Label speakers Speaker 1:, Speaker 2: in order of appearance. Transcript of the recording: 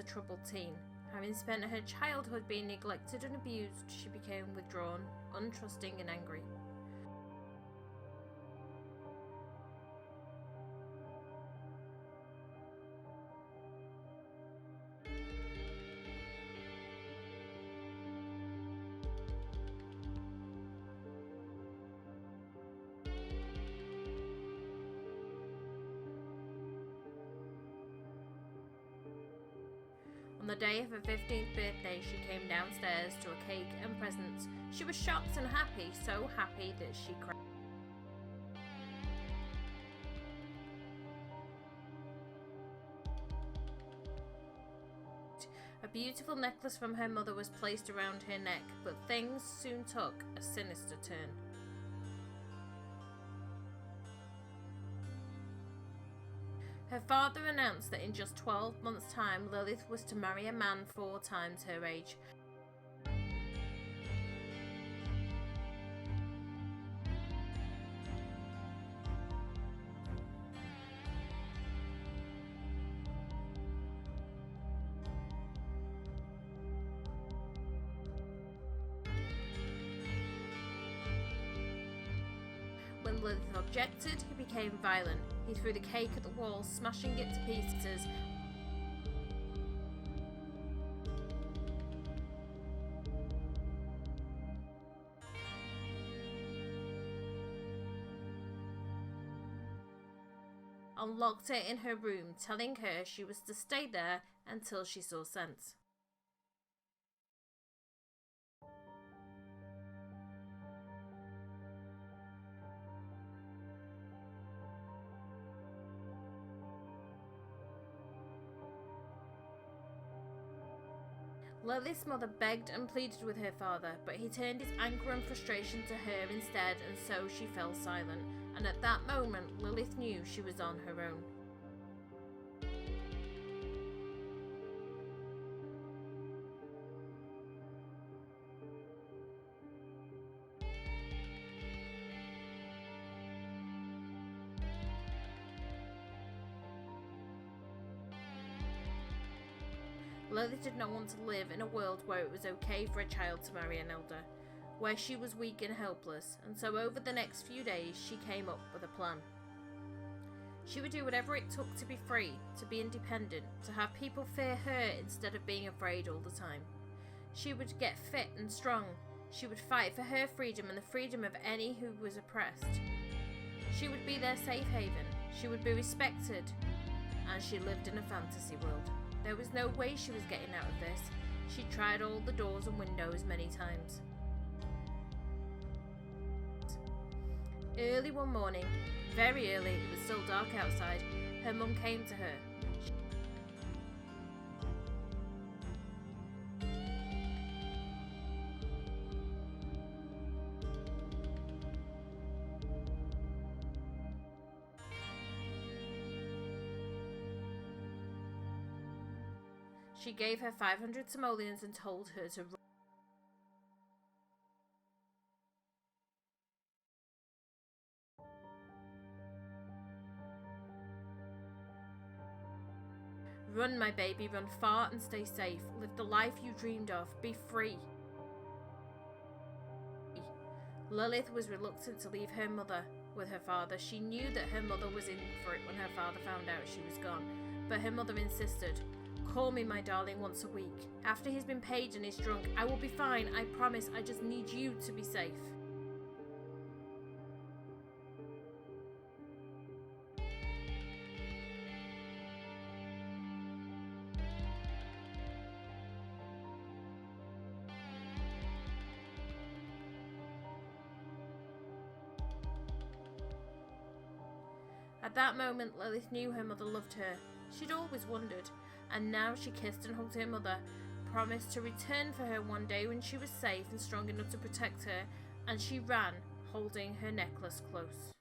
Speaker 1: troubled teen. Having spent her childhood being neglected and abused, she became withdrawn, untrusting and angry. On the day of her 15th birthday, she came downstairs to a cake and presents. She was shocked and happy, so happy that she cried. A beautiful necklace from her mother was placed around her neck, but things soon took a sinister turn. Her father announced that in just 12 months' time, Lillith was to marry a man 4 times her age. When Lillith objected, he became violent. He threw the cake at the wall, smashing it to pieces. And locked her in her room, telling her she was to stay there until she saw sense. Lillith's mother begged and pleaded with her father, but he turned his anger and frustration to her instead, and so she fell silent. And at that moment, Lillith knew she was on her own. Lillith did not want to live in a world where it was okay for a child to marry an elder, where she was weak and helpless, and so over the next few days she came up with a plan. She would do whatever it took to be free, to be independent, to have people fear her instead of being afraid all the time. She would get fit and strong. She would fight for her freedom and the freedom of any who was oppressed. She would be their safe haven. She would be respected, and she lived in a fantasy world. There was no way she was getting out of this. She tried all the doors and windows many times. Early one morning, very early, it was still dark outside, her mum came to her. She gave her 500 simoleons and told her to run, my baby, run far and stay safe. Live the life you dreamed of. Be free. Lillith was reluctant to leave her mother with her father. She knew that her mother was in for it when her father found out she was gone, but her mother insisted. Call me, my darling, once a week. After he's been paid and is drunk, I will be fine, I promise. I just need you to be safe. At that moment, Lillith knew her mother loved her. She'd always wondered, and now she kissed and hugged her mother, promised to return for her one day when she was safe and strong enough to protect her, and she ran, holding her necklace close.